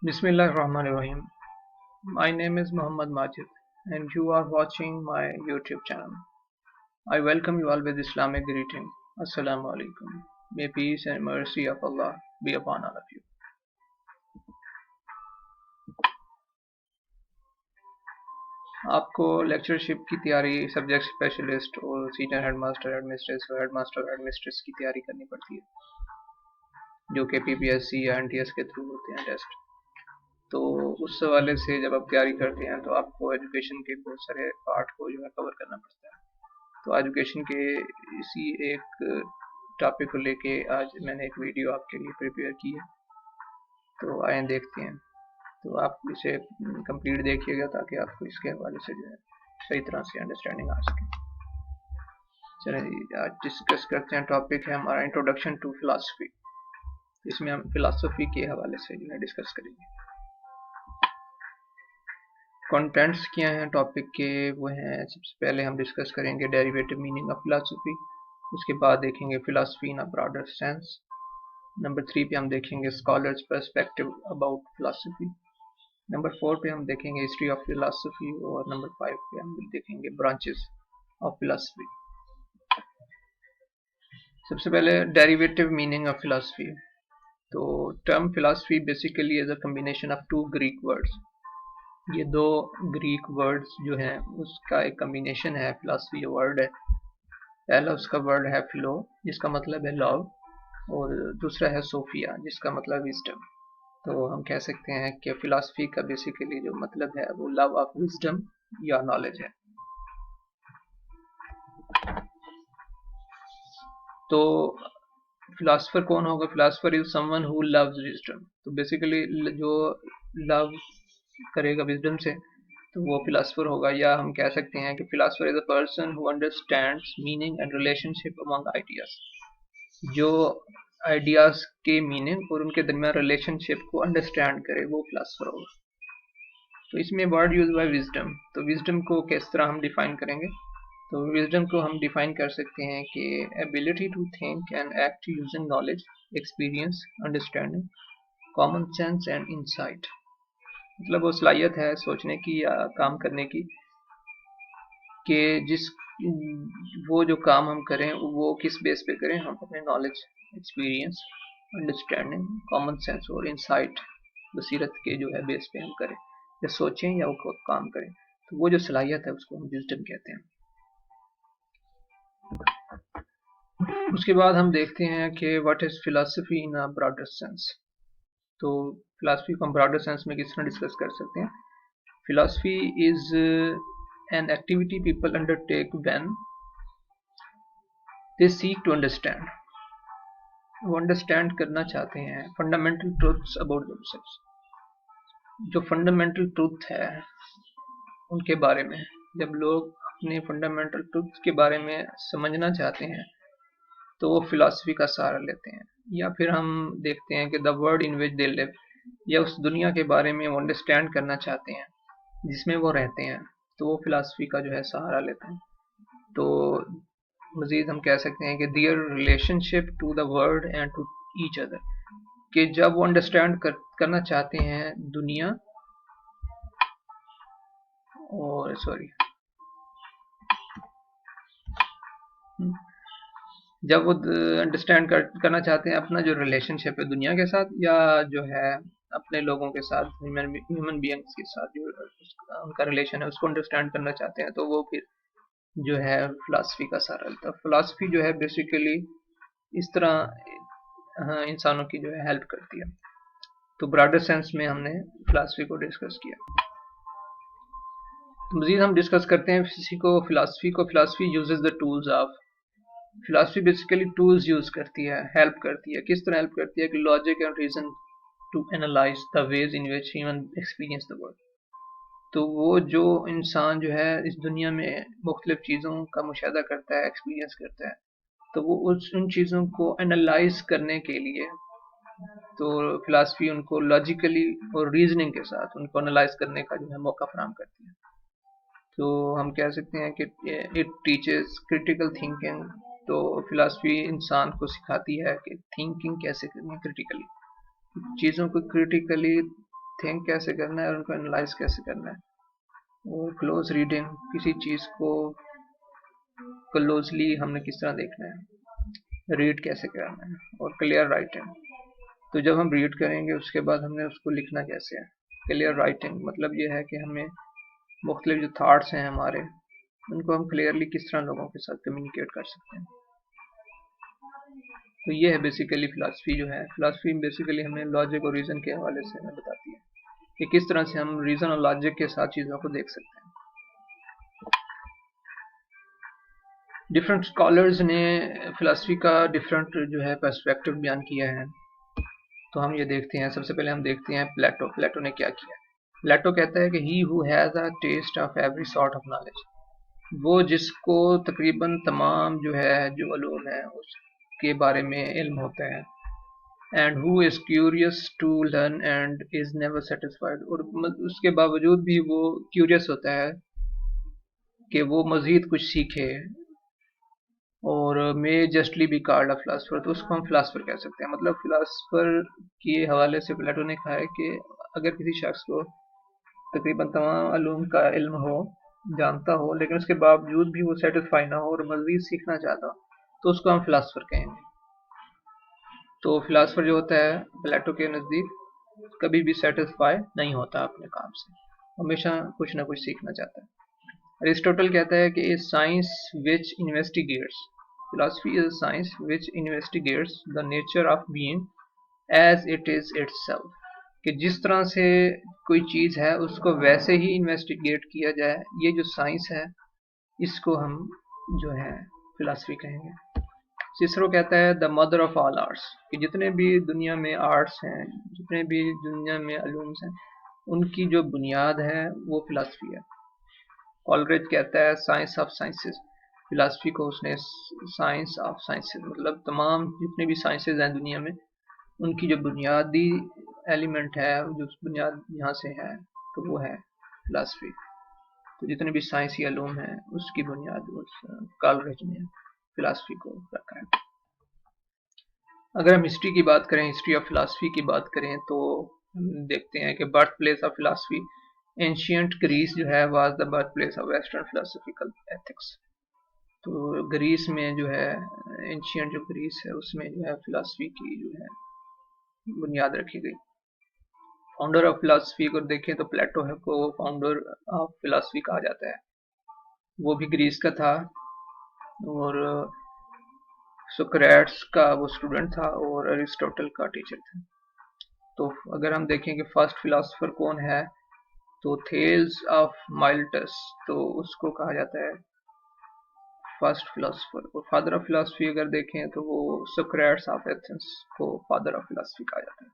Bismillahirrahmanirrahim. My name is Muhammad Majid and you are watching my YouTube channel. I welcome you all with Islamic greeting. Assalamu alaikum. May peace and mercy of Allah be upon all of you. आपको lectureship की तैयारी subject specialist और senior headmaster एडमिनिस्ट्रेस और headmaster एडमिनिस्ट्रेस की तैयारी करनी पड़ती है जो कि पीपीएससी या एनटीएस के थ्रू होते हैं टेस्ट। तो उस हवाले से जब आप तैयारी करते हैं तो आपको एजुकेशन के बहुत सारे पार्ट को जो है कवर करना पड़ता है। तो एजुकेशन के इसी एक टॉपिक को लेके आज मैंने एक वीडियो आपके लिए प्रिपेयर की है, तो आए देखते हैं। तो आप इसे कंप्लीट देखिएगा ताकि आपको इसके हवाले से जो है सही तरह से अंडरस्टैंडिंग आ सके। चलिए आज डिस्कस करते हैं। टॉपिक है हमारा इंट्रोडक्शन टू फिलॉसफी। इसमें हम फिलॉसफी के हवाले से जो है डिस्कस करेंगे। कंटेंट्स क्या हैं टॉपिक के, वो हैं सबसे पहले हम डिस्कस करेंगे डेरिवेटिव मीनिंग ऑफ फिलॉसफी। उसके बाद देखेंगे philosophy in a broader sense. Number 3 पे हम देखेंगे scholars perspective about philosophy. Number 4 पे हम देखेंगे हिस्ट्री ऑफ फिलॉसफी और नंबर 5 पे हम देखेंगे ब्रांचेस ऑफ फिलॉसफी। सबसे पहले डेरिवेटिव मीनिंग ऑफ फिलॉसफी। तो term philosophy basically is a combination of two Greek words. ये दो ग्रीक वर्ड्स जो हैं उसका एक कॉम्बिनेशन है। फिलॉसफी वर्ड है, पहला उसका वर्ड है फिलो जिसका मतलब है लव, और दूसरा है सोफिया जिसका मतलब विजडम। तो हम कह सकते हैं कि फिलॉसफी का बेसिकली जो मतलब है वो लव ऑफ विजडम या नॉलेज है। तो फिलॉसफर कौन होगा? Philosopher is someone who loves wisdom. तो बेसिकली जो लव करेगा विजडम से तो वो फिलॉसफर होगा। या हम कह सकते हैं कि philosopher is a person who understands meaning and relationship among ideas. जो आइडियाज के मीनिंग और उनके दरमियान रिलेशनशिप को अंडरस्टैंड करे वो फिलॉसफर होगा। तो इसमें वर्ड यूज हुआ है विजडम। तो विजडम को किस तरह हम डिफाइन करेंगे? तो विजडम को हम डिफाइन कर सकते हैं कि ability to think and act using knowledge, experience, understanding, common sense and insight. मतलब वो सलाहियत है सोचने की या काम करने की कि जिस वो जो काम हम करें वो किस बेस पे करें। हम अपने knowledge, experience, understanding, common sense और इंसाइट, बसीरत के जो है बेस पे हम करें, या सोचें या वो काम करें। तो वो जो सलाहियत है उसको हम विजडम कहते हैं। उसके बाद हम देखते हैं कि what is philosophy in a broader sense. तो फिलॉसफी को हम ब्रॉडर सेंस में किस तरह डिस्कस कर सकते हैं? Philosophy is an activity people undertake when they seek to understand. वो अंडरस्टैंड करना चाहते हैं फंडामेंटल ट्रूथ्स अबाउट देमसेल्व्स। जो फंडामेंटल ट्रूथ है उनके बारे में, जब लोग अपने फंडामेंटल ट्रूथ के बारे में समझना चाहते हैं तो वो फिलॉसफी का सहारा लेते हैं। या फिर हम देखते हैं कि the world in which they live, या उस दुनिया के बारे में वो अंडरस्टैंड करना चाहते हैं जिसमें वो रहते हैं, तो वो फिलॉसफी का जो है सहारा लेते हैं। तो मजीद हम कह सकते हैं कि their relationship to the world and to each other, कि जब वो अंडरस्टैंड करना चाहते हैं दुनिया और जब वो अंडरस्टैंड करना चाहते हैं अपना जो रिलेशनशिप है दुनिया के साथ, या जो है अपने लोगों के साथ, ह्यूमन बीइंग्स के साथ जो उनका रिलेशन है उसको अंडरस्टैंड करना चाहते हैं, तो वो फिर जो है फिलॉसफी का सहारा लेता है। फिलॉसफी जो है बेसिकली इस तरह हाँ, इंसानों की जो है हेल्प करती है। तो ब्रॉडर सेंस में हमने फिलॉसफी को डिस्कस किया। तो मजीद हम डिस्कस करते हैं फिलॉसफी को। Philosophy uses the tools of, philosophy basically tools use करती है, हेल्प करती है। किस तरह हेल्प करती है? कि logic and reason to analyse the ways in which human experience the world. तो वो जो इंसान जो है इस दुनिया में मुख्तलिफ चीज़ों का मुशाहदा करता है, एक्सपीरियंस करता है, तो वो उन चीज़ों को एनालाइज करने के लिए तो फिलॉसफी उनको लॉजिकली और रीजनिंग के साथ उनको एनालाइज करने का जो है मौका फराहम करती है। तो हम कह सकते हैं कि इट टीचेस क्रिटिकल थिंकिंग। तो फिलॉसफी इंसान को सिखाती है कि थिंकिंग कैसे करनी है, क्रिटिकली चीज़ों को क्रिटिकली थिंक कैसे करना है और उनको एनालाइज कैसे करना है। और क्लोज रीडिंग, किसी चीज़ को क्लोजली हमने किस तरह देखना है, रीड कैसे करना है। और क्लियर राइटिंग, तो जब हम रीड करेंगे उसके बाद हमने उसको लिखना कैसे है। क्लियर राइटिंग मतलब ये है कि हमें मुख्तलिफ जो थाट्स हैं हमारे, उनको हम क्लियरली किस तरह लोगों के साथ कम्युनिकेट कर सकते हैं। तो ये है बेसिकली फिलासफी जो है। फिलासफी बेसिकली हमें लॉजिक और रीज़न के हवाले से हमें बताती है कि किस तरह से हम रीज़न और लॉजिक के साथ चीज़ों को देख सकते हैं। डिफरेंट स्कॉलर्स ने फिलासफी का डिफरेंट जो है पर्सपेक्टिव बयान किया है। तो हम ये देखते हैं, सबसे पहले हम देखते हैं प्लेटो ने क्या किया। प्लेटो कहता है कि he who has a taste of every sort of knowledge, वो जिसको तकरीबन तमाम जो है जो उलूम है उसके बारे में इल्म होता है। And who is curious to learn and is never satisfied, और उसके बावजूद भी वो क्यूरियस होता है कि वो मज़ीद कुछ सीखे। और may justly be called a philosopher, तो उसको हम फिलासफर कह सकते हैं। मतलब फिलासफर के हवाले से प्लेटो ने कहा है कि अगर किसी शख्स को तकरीबन तमाम उलूम का इल्म हो, जानता हो, लेकिन उसके बावजूद भी वो सेटिस्फाई ना हो और मज़ीद सीखना चाहता हो, तो उसको हम फिलासफर कहेंगे। तो फिलासफर जो होता है प्लेटो के नज़दीक कभी भी सेटिस्फाई नहीं होता अपने काम से, हमेशा कुछ ना कुछ सीखना चाहता है। अरिस्टोटल कहता है कि science which investigates, philosophy is a science which investigates the nature of being as it is itself, कि जिस तरह से कोई चीज़ है उसको वैसे ही इन्वेस्टिगेट किया जाए, ये जो साइंस है इसको हम जो है फिलासफी कहेंगे। सिसरो कहता है the mother of all arts, कि जितने भी दुनिया में आर्ट्स हैं, जितने भी दुनिया में अलूम्स हैं, उनकी जो बुनियाद है वो फिलासफी है। कॉलरिज कहता है साइंस ऑफ साइंसेस, फिलासफी को उसने साइंस ऑफ साइंसेस मतलब तमाम जितने भी साइंसेज हैं दुनिया में, उनकी जो बुनियादी एलिमेंट है, जो बुनियाद यहाँ से है, तो वो है फिलासफी। तो जितने भी साइंसी अलूम हैं उसकी बुनियाद उस कॉलरिज ने फिलासफी को रखा है। अगर हम हिस्ट्री की बात करें, हिस्ट्री ऑफ फिलासफी की बात करें, तो हम देखते हैं कि birth place of philosophy ancient Greece जो है was the birth place of western philosophical ethics. तो ग्रीस में जो है, एंशियंट जो ग्रीस है उसमें जो है फिलासफी की जो है बुनियाद रखी गई। फाउंडर ऑफ फिलासफी अगर देखें तो प्लेटो है को फाउंडर ऑफ फिलासफी कहा जाता है। वो भी ग्रीस का था और सोक्रेट्स का वो स्टूडेंट था और अरिस्टोटल का टीचर था। तो अगर हम देखें कि फर्स्ट फिलासफर कौन है, तो थेल्स ऑफ माइल्टस, तो उसको कहा जाता है फर्स्ट फिलोसफर। और फादर ऑफ फिलोसफी अगर देखें तो वो सोक्रेट्स ऑफ एथेंस को फादर ऑफ फिलोसफी कहा जाता है।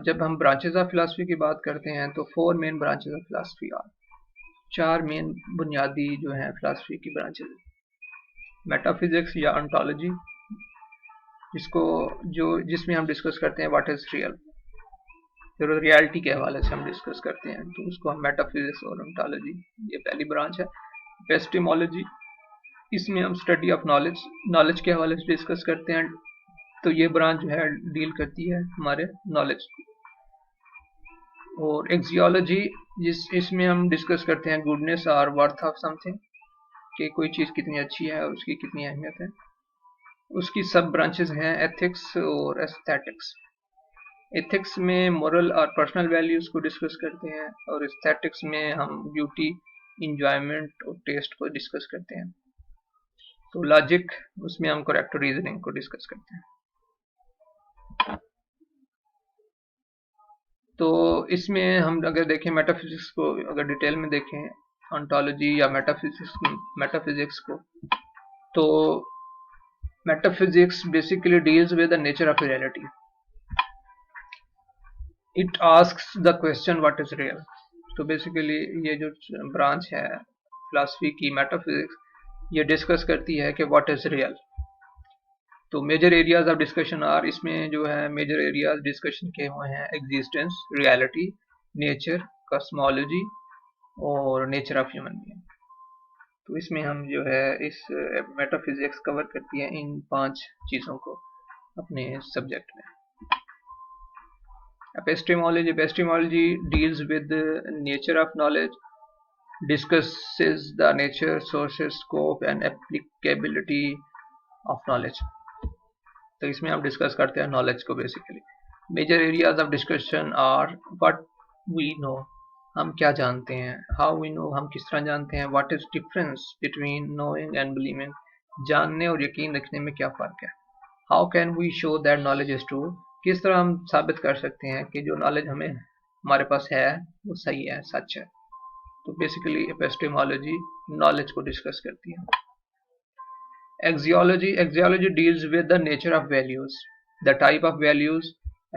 जब हम ब्रांचेस ऑफ फिलोसफी की बात करते हैं तो 4 main branches of philosophy are, 4 main बुनियादी जो है फिलोसफी की ब्रांचेस। मेटाफिजिक्स या ऑन्टोलॉजी, जिसमें हम डिस्कस करते हैं व्हाट इज रियल, जो रियलिटी के हवाले से हम डिस्कस करते हैं, तो उसको हम मेटाफिजिक्स और ऑन्टोलॉजी, ये पहली ब्रांच है। एपिस्टेमोलॉजी, इसमें हम स्टडी ऑफ नॉलेज के हवाले से डिस्कस करते हैं, तो ये ब्रांच जो है डील करती है हमारे नॉलेज को। और एक्सियोलॉजी, इसमें हम डिस्कस करते हैं गुडनेस और वर्थ ऑफ समथिंग, कि कोई चीज़ कितनी अच्छी है और उसकी कितनी अहमियत है। उसकी सब ब्रांचेस हैं एथिक्स और एस्थेटिक्स। एथिक्स में मोरल और पर्सनल वैल्यूज को डिस्कस करते हैं, और एस्थेटिक्स में हम ब्यूटी, इंजॉयमेंट और टेस्ट को डिस्कस करते हैं। तो लॉजिक, उसमें हम करेक्ट रीजनिंग को डिस्कस करते हैं। तो इसमें हम अगर देखें मेटाफिजिक्स को, अगर डिटेल में देखें ऑन्टोलॉजी या मेटाफिजिक्स को, तो metaphysics basically deals with the nature of reality. It asks the question what is real. तो बेसिकली ये जो ब्रांच है फिलासफी की मेटाफिजिक्स, ये डिस्कस करती है कि व्हाट इज रियल। तो major areas of discussion are, इसमें जो है मेजर एरियाज डिस्कशन के हुए हैं एग्जिस्टेंस, रियलिटी, नेचर, कॉस्मोलॉजी और नेचर ऑफ ह्यूमन बीइंग। तो इसमें हम जो है इस मेटाफिजिक्स कवर करती है इन 5 चीज़ों को अपने सब्जेक्ट में। Epistemology deals with the nature of knowledge, discusses the nature, sources, scope and applicability of knowledge. तो इसमें हम डिस्कस करते हैं नॉलेज को basically. Major areas of discussion are what we know, हम क्या जानते हैं, हाउ वी नो, हम किस तरह जानते हैं, what is difference between knowing and believing, जानने और यकीन रखने में क्या फ़र्क है, how can we show that knowledge is true, किस तरह हम साबित कर सकते हैं कि जो नॉलेज हमें हमारे पास है वो सही है, सच है. तो बेसिकली एपिस्टेमोलॉजी नॉलेज को डिस्कस करती है. Axiology deals with the nature of values, the type of values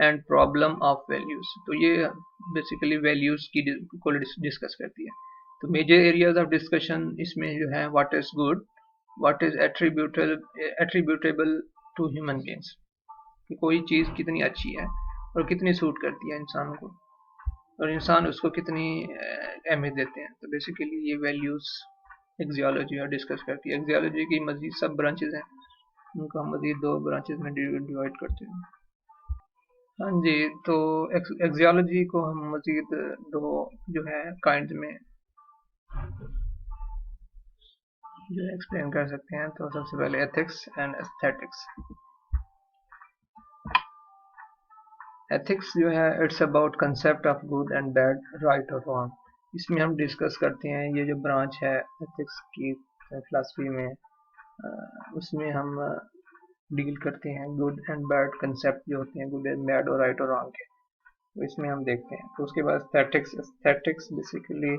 and problem of values. तो ये बेसिकली वैल्यूज की को डिस्कस करती है. तो मेजर एरियाज ऑफ डिस्कशन इसमें जो है what is good, what is attributable to human beings, कि कोई चीज़ कितनी अच्छी है और कितनी सूट करती है इंसान को और इंसान उसको कितनी अहमियत देते हैं. तो बेसिकली ये वैल्यूज एक्सियोलॉजी और डिस्कस करती है. एक्सियोलॉजी की मजीद सब ब्रांचेज हैं, उनको हम मजीद 2 ब्रांचेज में डिवाइड करते हैं. हाँ जी, तो एक्सियोलॉजी को हम मजीद 2 जो है काइंड में जो है एक्सप्लेन कर सकते हैं. तो सबसे पहले एथिक्स एंड एस्थेटिक्स. एथिक्स जो है it's about concept of good and bad, right और रॉन्ग. इसमें हम डिस्कस करते हैं ये जो ब्रांच है एथिक्स की फिलासफी में, उसमें हम डील करते हैं गुड एंड बैड कंसेप्ट जो होते हैं, गुड एंड बैड और राइट और रॉन्ग के. तो इसमें हम देखते हैं. तो उसके बाद aesthetics basically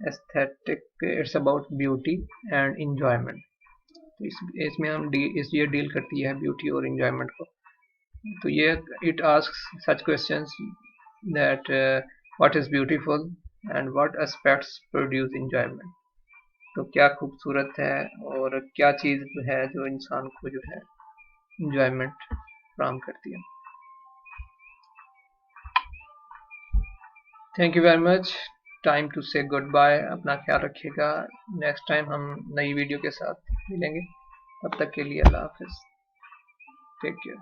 aesthetic it's about beauty and enjoyment. तो इसमें हम ये डील करती है ब्यूटी और इंजॉयमेंट को. तो ये it asks such questions that what is beautiful and what aspects produce enjoyment. तो क्या खूबसूरत है और क्या चीज़ है जो इंसान को जो है इंजॉयमेंट फराहम करती है. Thank you very much. Time to say goodbye. अपना ख्याल रखिएगा. नेक्स्ट टाइम हम नई वीडियो के साथ मिलेंगे. तब तक के लिए अल्लाह हाफिज़. Take care.